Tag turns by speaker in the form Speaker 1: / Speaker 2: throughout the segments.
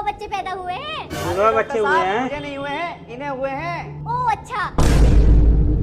Speaker 1: बच्चे पैदा हुए हैं।
Speaker 2: जुड़वा बच्चे हुए हैं?
Speaker 3: मुझे नहीं हुए हैं, इन्हें हुए हैं।
Speaker 1: ओह अच्छा,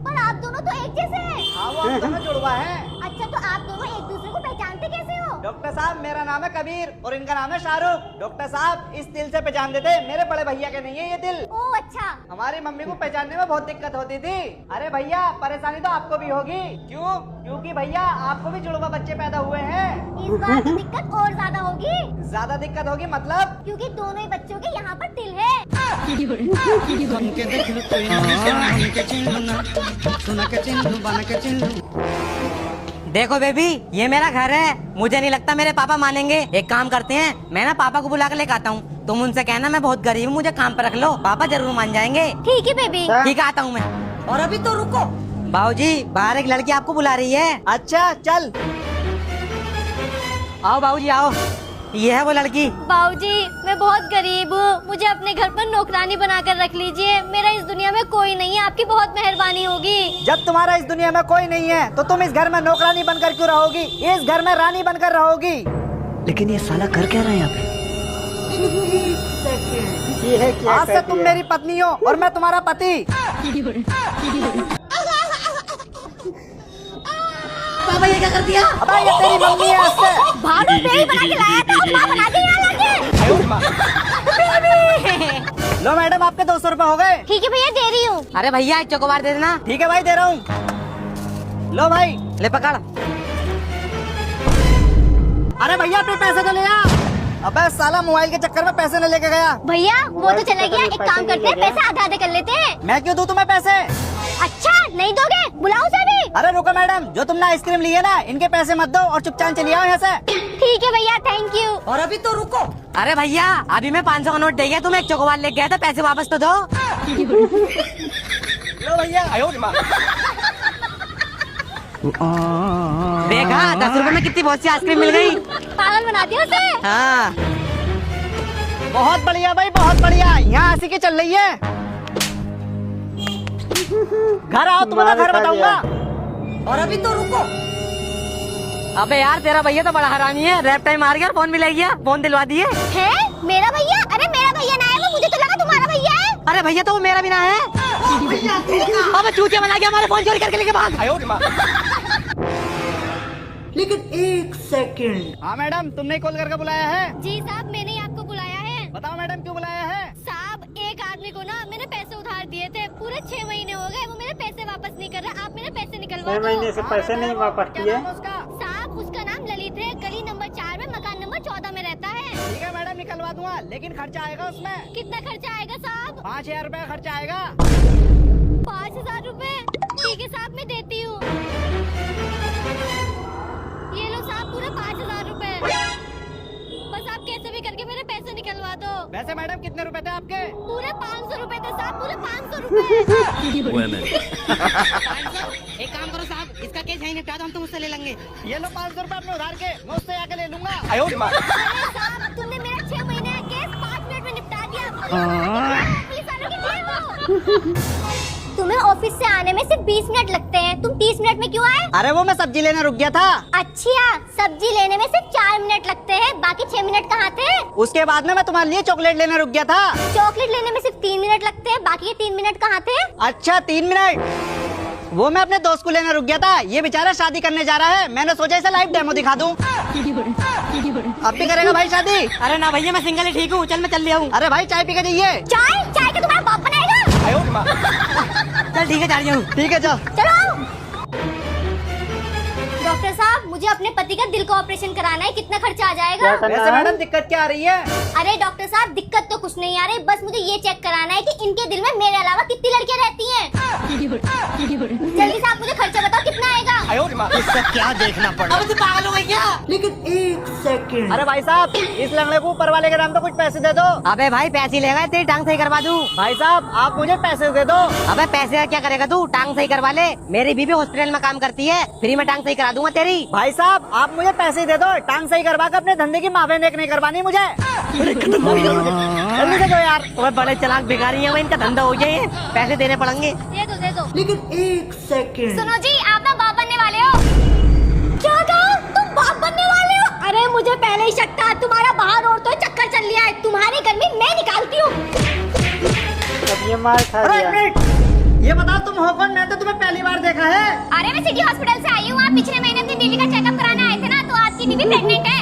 Speaker 1: पर आप दोनों तो एक जैसे हैं।
Speaker 3: हाँ वो हम दोनों जुड़वा हैं।
Speaker 1: अच्छा, तो आप दोनों एक दूसरे को पहचानते कैसे हो?
Speaker 3: डॉक्टर साहब मेरा नाम है कबीर और इनका नाम है शाहरुख। डॉक्टर साहब इस दिल से पहचान देते, मेरे बड़े भैया के नहीं है ये दिल।
Speaker 1: ओह अच्छा।
Speaker 3: हमारी मम्मी को पहचानने में बहुत दिक्कत होती थी। अरे भैया परेशानी तो आपको भी होगी। क्यों? क्योंकि भैया आपको भी जुड़वा बच्चे पैदा हुए हैं।
Speaker 1: इस बार तो दिक्कत और ज्यादा होगी।
Speaker 3: ज्यादा दिक्कत होगी मतलब?
Speaker 1: क्योंकि दोनों ही बच्चों के यहाँ पर तिल है।
Speaker 4: देखो बेबी, ये मेरा घर है। मुझे नहीं लगता मेरे पापा मानेंगे। एक काम करते हैं, मैं ना पापा को बुला कर लेकर आता हूँ। तुम उनसे कहना मैं बहुत गरीब हूँ, मुझे काम पर रख लो। पापा जरूर मान जाएंगे।
Speaker 1: ठीक है बेबी।
Speaker 4: ठीक है, आता हूँ मैं। और अभी तो रुको बाबूजी, बाहर एक लड़की आपको बुला रही है।
Speaker 3: अच्छा चल।
Speaker 4: आओ बाबूजी आओ, ये है वो लड़की।
Speaker 1: बाबूजी मैं बहुत गरीब हूँ, मुझे अपने घर पर नौकरानी बनाकर रख लीजिए। मेरा इस दुनिया में कोई नहीं है, आपकी बहुत मेहरबानी होगी।
Speaker 3: जब तुम्हारा इस दुनिया में कोई नहीं है तो तुम इस घर में नौकरानी बनकर क्यों रहोगी? इस घर में रानी बनकर रहोगी।
Speaker 4: लेकिन ये साला कर क्या रहा है यहाँ पे?
Speaker 2: ये है क्या?
Speaker 3: आज से तुम मेरी पत्नी हो और मैं तुम्हारा पति।
Speaker 4: पापा ये क्या कर दिया?
Speaker 3: अबे ये तेरी मम्मी है। आज से
Speaker 1: भानु बेबी बना के लाया था और माँ बना के यहाँ लाके।
Speaker 3: लो मैडम आपके 200 रुपए हो गए।
Speaker 1: ठीक है भैया, दे रही हूँ।
Speaker 4: अरे भैया एक चोकोबार दे देना।
Speaker 3: ठीक है भाई दे रहा हूँ। लो भाई।
Speaker 4: ले पकड़।
Speaker 3: अरे भैया अपने पैसे तो ले आ। अबे साला मोबाइल के चक्कर में पैसे न लेके गया।
Speaker 1: भैया वो तो चला गया, एक काम करते हैं पैसे आधा आधे कर लेते हैं।
Speaker 3: मैं क्यों दूं तुम्हें पैसे?
Speaker 1: अच्छा नहीं दोगे? बुलाओ उसे भी।
Speaker 3: अरे रुको मैडम, जो तुमने आइसक्रीम ली है ना, इनके पैसे मत दो और चुपचाप चली आओ यहाँ से।
Speaker 1: ठीक है भैया, थैंक यू।
Speaker 4: और अभी तो रुको। अरे भैया अभी मैं 500 का नोट दे गया, तुम एक चोकोबार लेके गया था, पैसे वापस तो दो।
Speaker 3: लो भैया।
Speaker 4: देखा 10 रुपए में कितनी बहुत सी आइसक्रीम मिल गई।
Speaker 1: पागल बना दिया उसे।
Speaker 4: हाँ
Speaker 3: बहुत बढ़िया भाई, बहुत बढ़िया। यहाँ हंसी की चल रही है। घर आओ, तुम्हारा घर बताऊंगा।
Speaker 4: और अभी तो रुको। अबे यार तेरा भैया तो बड़ा हरामी है, रैप टाइम मार गया और फोन भी ले गया। फोन दिलवा दिए।
Speaker 1: है मेरा भैया? अरे मेरा भैया ना है वो, मुझे तो लगा तुम्हारा भैया है।
Speaker 4: अरे भैया तो वो मेरा भी ना है। अबे चूतिया बना के हमारे फोन चोरी करके लेके भाग।
Speaker 5: लेकिन एक सेकंड,
Speaker 3: हाँ मैडम, तुमने कॉल करके बुलाया है?
Speaker 1: जी साहब, मैंने ही आपको बुलाया है।
Speaker 3: बताओ मैडम क्यों बुलाया है?
Speaker 1: साहब एक आदमी को ना मैंने पैसे उधार दिए थे, पूरे 6 महीने हो गए, वो मेरे पैसे वापस नहीं कर रहा। आप मेरे पैसे निकलवा
Speaker 2: 6
Speaker 1: दो।
Speaker 2: महीने से पैसे नहीं वापस
Speaker 3: क्या
Speaker 2: किए।
Speaker 3: नाम है उसका?
Speaker 1: साहब उसका नाम ललित है, गली नंबर 4 में मकान नंबर 14 में रहता है।
Speaker 3: ठीक है मैडम, निकलवा दूंगा, लेकिन खर्चा आएगा उसमें।
Speaker 1: कितना खर्चा आएगा साहब?
Speaker 3: 5000 रुपए का खर्चा आएगा।
Speaker 1: 5000 रुपए? ठीक है साहब, मैं देती हूँ। ये लो साहब, पूरे 5000 रुपए। बस आप कैसे भी करके मेरे पैसे निकलवा दो।
Speaker 3: वैसे मैडम कितने रुपए थे आपके?
Speaker 1: पूरे 500 रुपए थे साहब, पूरे 500 रुपए।
Speaker 4: एक काम करो साहब, इसका केस यहीं निपटा दो, हम तो मुझसे ले लेंगे।
Speaker 3: ये लो 500 रुपए अपने उधार के, मैं उससे आके ले लूंगा।
Speaker 1: अरे साहब तुमने मेरा 6 महीने का केस 5 मिनट में निपटा दिया। पुलिस वालों की जय हो। तुम्हें ऑफिस से आने में सिर्फ 20 मिनट लगते हैं, तुम 30 मिनट में क्यों आए?
Speaker 3: अरे वो मैं सब्जी लेने रुक गया था।
Speaker 1: अच्छा, सब्जी लेने में सिर्फ 4 मिनट लगते हैं, बाकी 6 मिनट कहाँ थे?
Speaker 3: उसके बाद में मैं तुम्हारे लिए चॉकलेट लेने रुक गया था।
Speaker 1: चॉकलेट लेने में सिर्फ 3 मिनट लगते हैं, बाकी ये 3 मिनट कहाँ थे?
Speaker 3: अच्छा 3 मिनट, वो मैं अपने दोस्त को लेने रुक गया था। ये बेचारा शादी करने जा रहा है, मैंने सोचा इसे लाइव डेमो दिखा दूं। अब भी करेगा भाई शादी?
Speaker 4: अरे ना भैया, मैं सिंगल ही ठीक हूँ, चल मैं चल लिया हूँ।
Speaker 3: अरे भाई चाय पी के जाइए।
Speaker 1: चाय? चाय का तुम्हारा बाप बनाएगा?
Speaker 4: चल ठीक है, जा रही हूँ।
Speaker 3: ठीक है चल।
Speaker 1: चलो। डॉक्टर साहब मुझे अपने पति का दिल का ऑपरेशन कराना है, कितना खर्चा आ जाएगा?
Speaker 2: क्या करना
Speaker 3: वैसे
Speaker 2: है?
Speaker 3: मैडम दिक्कत क्या आ रही है?
Speaker 1: अरे डॉक्टर साहब दिक्कत तो कुछ नहीं आ रही, बस मुझे ये चेक कराना है कि इनके दिल में मेरे अलावा कितनी लड़कियां रहती हैं। जल्दी साहब मुझे खर्चा बताओ, कितना आएगा?
Speaker 5: इसका क्या देखना पड़ा?
Speaker 4: अब तू पागल हो गई क्या?
Speaker 5: लेकिन एक सेकंड,
Speaker 3: अरे भाई साहब, इस लंगड़े को ऊपर वाले के नाम पे कुछ पैसे दे दो।
Speaker 4: अबे भाई पैसे लेगा, तेरी टांग सही करवा दूँ।
Speaker 3: भाई साहब आप मुझे पैसे दे दो।
Speaker 4: अबे पैसे का क्या करेगा तू, टांग सही करवा ले। मेरी बीबी हॉस्पिटल में काम करती है, फ्री में टांग सही करा दूंगा तेरी।
Speaker 3: भाई साहब आप मुझे पैसे दे दो, टांग सही करवा कर अपने धंधे की मावें नेक नहीं करवानी मुझे। जल्दी से दो यार।
Speaker 4: ओए बड़े चालाक भिखारी हैं, इनका धंधा हो जाए, पैसे देने पड़ेंगे।
Speaker 1: दे दो दे दो।
Speaker 5: लेकिन एक सेकंड,
Speaker 1: सुनो जी, आप ना बाप बनने वाले हो। क्या कहा? तुम बाप बनने वाले हो? अरे मुझे पहले ही शक था, तुम्हारा बाहर औरतों चक्कर चल लिया है, तुम्हारे घर में
Speaker 2: मार खा
Speaker 3: अरे
Speaker 2: लिया।
Speaker 3: एक मिनट, ये बताओ तुम हो कौन? मैं तो तुम्हें पहली बार देखा है।
Speaker 1: अरे मैं सिटी हॉस्पिटल से आई हूँ। आप पिछले महीने अपनी बीवी का चेकअप कराने आए थे ना, तो आपकी बीवी प्रेग्नेंट है।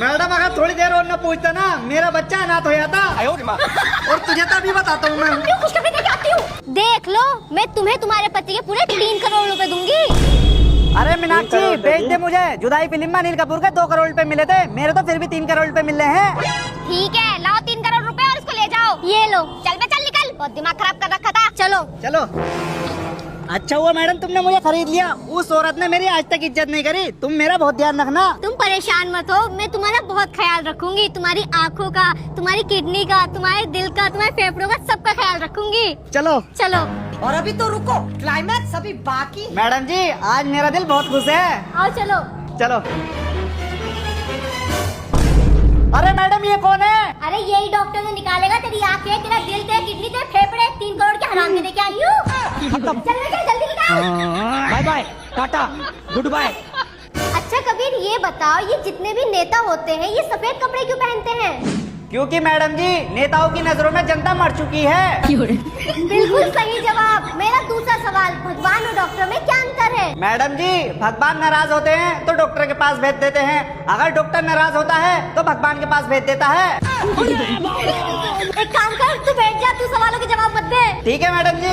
Speaker 3: मैडम अगर थोड़ी देर और न पूछता ना, मेरा बच्चा अनाथ हो जाता। और तुझे तो अभी बताता हूँ मैं।
Speaker 1: क्यों खुशखबरी देके आती हूँ? देख लो, मैं तुम्हें तुम्हारे पति के पूरे 3 करोड़ रुपए दूंगी।
Speaker 3: अरे मीनाक्षी, बेच दे मुझे। जुदाई फिल्म में अनिल कपूर के 2 करोड़ रुपए मिले थे, मेरे तो फिर भी 3 करोड़ रुपए मिल रहे हैं।
Speaker 1: ठीक है, लाओ 3 करोड़ रुपए और उसको ले जाओ। ये लो, चल बे चल निकल, बहुत दिमाग खराब कर रखा था। चलो
Speaker 3: चलो। अच्छा हुआ मैडम तुमने मुझे खरीद लिया। उस औरत ने मेरी आज तक इज्जत नहीं करी। तुम मेरा बहुत ध्यान रखना।
Speaker 1: तुम परेशान मत हो, मैं तुम्हारा बहुत ख्याल रखूंगी। तुम्हारी आँखों का, तुम्हारी किडनी का, तुम्हारे दिल का, तुम्हारे फेफड़ों का, सबका ख्याल रखूंगी।
Speaker 3: चलो
Speaker 1: चलो
Speaker 5: और अभी तो रुको, क्लाइमैक्स अभी बाकी।
Speaker 3: मैडम जी, आज मेरा दिल बहुत खुश है।
Speaker 1: आओ चलो।
Speaker 3: चलो। अरे मैडम ये कौन है?
Speaker 1: अरे यही डॉक्टर ने निकालेगा तेरी आँखें, तेरा दिल, तेरा किडनी, तेरे फेफड़े। 3 करोड़ के हराम देने के आई हूँ। चल बेटा जल्दी निकाल।
Speaker 5: Bye bye, ta ta, goodbye.
Speaker 1: अच्छा कबीर, ये बताओ, ये जितने भी नेता होते हैं, ये सफेद कपड़े क्यों पहनते हैं?
Speaker 3: क्योंकि मैडम जी, नेताओं की नजरों में जनता मर चुकी है।
Speaker 1: बिल्कुल सही जवाब। मेरा दूसरा सवाल, भगवान और डॉक्टर में क्या अंतर है?
Speaker 3: मैडम जी, भगवान नाराज होते हैं तो डॉक्टर के पास भेज देते हैं। अगर डॉक्टर नाराज होता है तो भगवान के पास भेज देता है।
Speaker 1: एक काम कर, तू बैठ जा, तू सवालों के जवाब मत दे।
Speaker 3: ठीक है मैडम जी।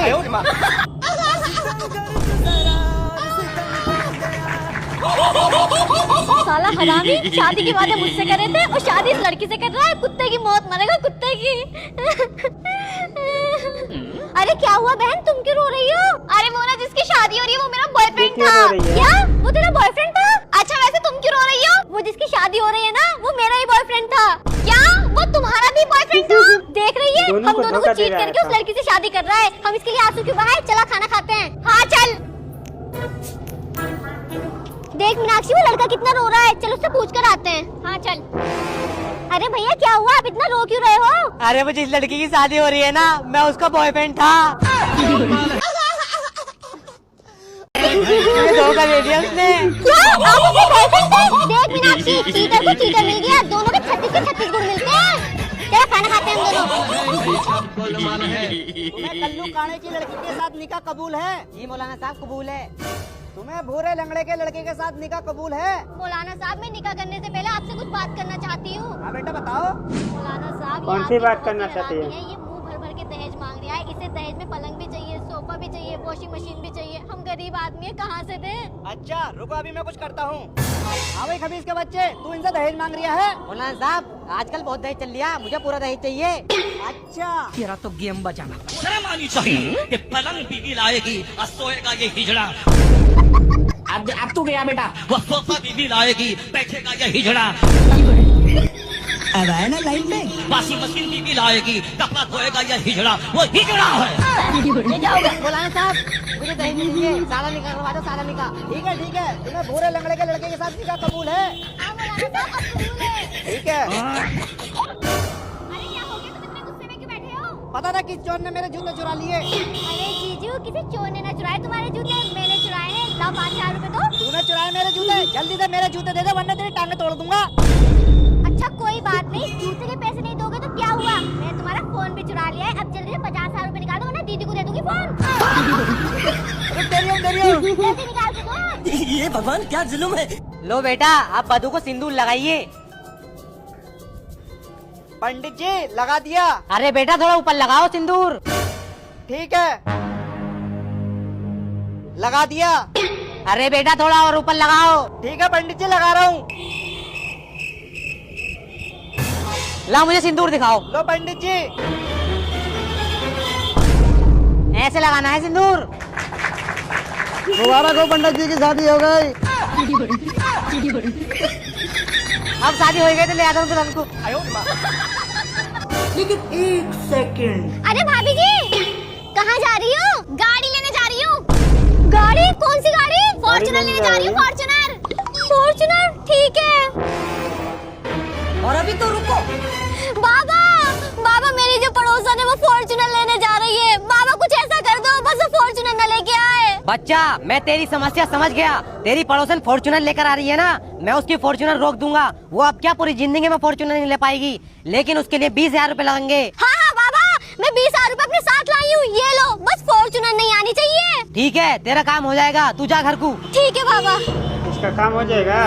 Speaker 1: साला हरामी, शादी की बातें मुझसे कर रहे थे और शादी इस लड़की से कर रहा है। कुत्ते की मौत मरेगा, कुत्ते की। अरे क्या हुआ बहन, तुम क्यों रो रही हो? अरे वो ना जिसकी शादी हो रही है वो मेरा बॉयफ्रेंड
Speaker 2: क्यों
Speaker 1: था।
Speaker 2: रो रही है?
Speaker 1: क्या? वो तेरा बॉयफ्रेंड था? अच्छा वैसे तुम क्यों रो रही हो? वो जिसकी शादी हो रही है ना, वो मेरा ही बॉयफ्रेंड था। क्या? वो तुम्हारा भी बॉयफ्रेंड था? देख रही है,
Speaker 2: दोनों
Speaker 1: हम
Speaker 2: को
Speaker 1: दोनों को
Speaker 2: धोखा दे
Speaker 1: चीट
Speaker 2: रहा
Speaker 1: करके
Speaker 2: था।
Speaker 1: उस लड़की से शादी कर रहा है। हम इसके लिए आंसू क्यों बहाए? चला खाना खाते हैं। हाँ चल। देख मीनाक्षी, वो लड़का कितना रो रहा है, चल उससे पूछ कर आते हैं। हाँ चल। अरे भैया क्या हुआ, आप इतना रो क्यों रहे हो?
Speaker 4: अरे वो जिस लड़की की शादी हो रही है ना, मैं उसका बॉयफ्रेंड था। धोखा दे दिया उसने।
Speaker 1: क्या? आप उसके बॉयफ्रेंड थे? देख मीनाक्षी, चीटर को चीटर मिल गया। दोनों के 36 के 36 गुण मिलते हैं। चलो खाना खाते हैं हम दोनों।
Speaker 3: तुम्हें कल्लू काणे की लड़की के साथ निकाह कबूल है?
Speaker 4: जी मौलाना साहब कबूल है।
Speaker 3: तुम्हें भूरे लंगड़े के लड़के के साथ निकाह कबूल है?
Speaker 1: मौलाना साहब, मैं निकाह करने से पहले आपसे कुछ बात करना चाहती हूँ।
Speaker 3: हाँ बेटा बताओ।
Speaker 1: मौलाना साहब,
Speaker 2: कौन
Speaker 1: ये
Speaker 2: सी
Speaker 1: आपकी
Speaker 2: बात
Speaker 1: बहुत
Speaker 2: करना
Speaker 1: ही
Speaker 2: चाहती है?
Speaker 1: हरामी ये मुंह भर भर के दहेज मांग रहा है। इसे दहेज में पलंग भी चाहिए, सोफा भी चाहिए, वॉशिंग मशीन भी चाहिए। हम गरीब आदमी है, कहाँ से दें?
Speaker 3: अच्छा रुको, अभी मैं कुछ करता हूँ। हाँ भाई खबीज के बच्चे, तू इनसे दहेज मांग रहा है?
Speaker 4: मौलाना साहब, आजकल बहुत दहेज चल रहा, मुझे पूरा दहेज चाहिए।
Speaker 3: अच्छा
Speaker 4: तेरा तो गेम बचाना।
Speaker 6: शर्म आनी चाहिए कि पलंग बीवी लाएगी और सोएगा ये हिजड़ा। अब तू गया बेटा। वह सोफा बीवी लाएगी, बैठेगा ये हिजड़ा।
Speaker 5: अब आया ना लाइन में।
Speaker 6: वॉशिंग मशीन बीवी लाएगी, कपड़ा धोएगा ये हिजड़ा। वो हिजड़ा है।
Speaker 4: मौलाना साहब, मुझे दहेज नहीं चाहिए, साला निकाह करवा दो, साला निकाह।
Speaker 3: ठीक है ठीक है, तुम्हें भूरे लंगड़े के लड़के के साथ निकाह कबूल है?
Speaker 1: हाँ मौलाना साहब, अब कबूल है।
Speaker 3: ठीक है।
Speaker 1: अरे क्या हो गया, तुम इतने गुस्से में क्यों बैठे हो?
Speaker 3: पता था किस चोर ने मेरे जूते चुरा लिए।
Speaker 1: अरे जीजू, किसी चोर ने ना चुराए तुम्हारे जूते, मैंने चुराए हैं। लाओ 5,000 रुपए दो।
Speaker 3: तूने चुराए मेरे जूते? जल्दी से मेरे जूते दे दे वरना तेरी टांगे तोड़ दूंगा।
Speaker 1: अच्छा कोई बात नहीं, जूते के पैसे नहीं दोगे तो क्या हुआ? मैंने तुम्हारा फोन भी चुरा लिया है। अब जल्दी से 50,000 रुपए निकाल दो, वरना दीदी को दे दूंगी फोन।
Speaker 3: तेरी
Speaker 1: जल्दी निकाल के दो।
Speaker 6: ये भगवान क्या जुल्म है।
Speaker 4: लो बेटा, आप बधू को सिंदूर लगाइए।
Speaker 3: पंडित जी लगा दिया।
Speaker 4: अरे बेटा थोड़ा ऊपर लगाओ सिंदूर।
Speaker 3: ठीक है लगा दिया।
Speaker 4: अरे बेटा थोड़ा और ऊपर लगाओ।
Speaker 3: ठीक है पंडित जी लगा रहा हूँ।
Speaker 4: ला मुझे सिंदूर दिखाओ।
Speaker 3: लो पंडित जी।
Speaker 4: ऐसे लगाना है सिंदूर।
Speaker 3: मुबारक हो पंडित जी की शादी हो गई।
Speaker 4: अब शादी हो गई तो ले आता हूँ तुमको।
Speaker 5: लेकिन 1 सेकंड।
Speaker 1: अरे भाभी जी, कहाँ जा रही हो? गाड़ी लेने जा रही हूँ। गाड़ी? कौन सी गाड़ी? फॉर्च्यूनर लेने जा रही हूँ, फॉर्च्यूनर। फॉर्च्यूनर ठीक है।
Speaker 5: और अभी तो रुको।
Speaker 1: बाबा, बाबा मेरी जो पड़ोसन है वो फॉर्च्यूनर लेने जा रही है। बाबा कुछ ऐसा कर दो, बस वो फॉर्च्यूनर न लेके आए।
Speaker 4: बच्चा, मैं तेरी समस्या समझ गया। तेरी पड़ोसन फॉर्च्यूनर लेकर आ रही है ना, मैं उसकी फॉर्च्यूनर रोक दूंगा। वो अब क्या पूरी जिंदगी में फॉर्च्यूनर नहीं ले पाएगी, लेकिन उसके लिए 20,000 रूपए लगेंगे।
Speaker 1: हाँ हाँ बाबा, मैं 20,000 रूपए अपने साथ लाई हूँ, ये लो। बस फॉर्च्यूनर नहीं आनी चाहिए।
Speaker 4: ठीक है, तेरा काम हो जाएगा, तू जा घर को।
Speaker 1: ठीक है बाबा।
Speaker 2: इसका काम हो जाएगा।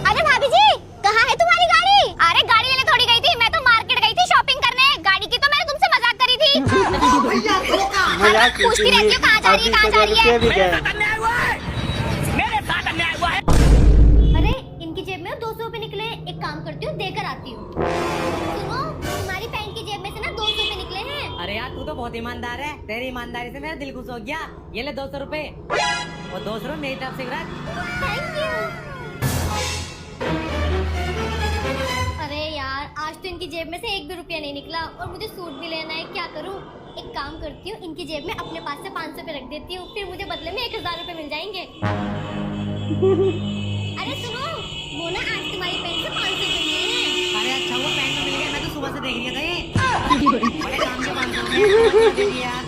Speaker 1: अरे भाभी जी, कहाँ है तुम्हारी गाड़ी? अरे गाड़ी लेने थोड़ी गई थी, मैं तो मार्केट गई थी शॉपिंग करने। गाड़ी की तो मैंने तुमसे मजाक करी थी।
Speaker 2: मजाक की
Speaker 1: पूछती रहती हूँ कहाँ जा रही है, कहाँ जा रही है।
Speaker 2: भी गए।
Speaker 6: मेरे साथ अन्याय हुआ है।
Speaker 1: अरे इनकी जेब में 200 रुपए निकले, एक काम करती हूँ देकर आती हूँ। सुनो, तुम्हारी पैंट की जेब में से ना 200 रुपए निकले हैं।
Speaker 4: अरे यार, तू तो बहुत ईमानदार है। तेरी ईमानदारी से मेरा दिल खुश हो गया। ये ले 200 रुपए, और 200 रुपए मेरी तरफ से रख।
Speaker 1: Thank you. अरे यार, आज तो इनकी जेब में से 1 भी रुपया नहीं निकला, और मुझे सूट भी लेना है, क्या करूँ? एक काम करती हूँ, इनकी जेब में अपने पास से 500 रुपए रख देती हूँ, फिर मुझे बदले में 1,000 रुपए मिल जाएंगे। अरे सुनो, वो ना आज तुम्हारी पैंट से 500 रुपए मिले हैं।
Speaker 4: अरे अच्छा हुआ पैंट मिल गया, मैं तो सुबह से देख रही था ये। बड़े काम के 500 रुपए यार।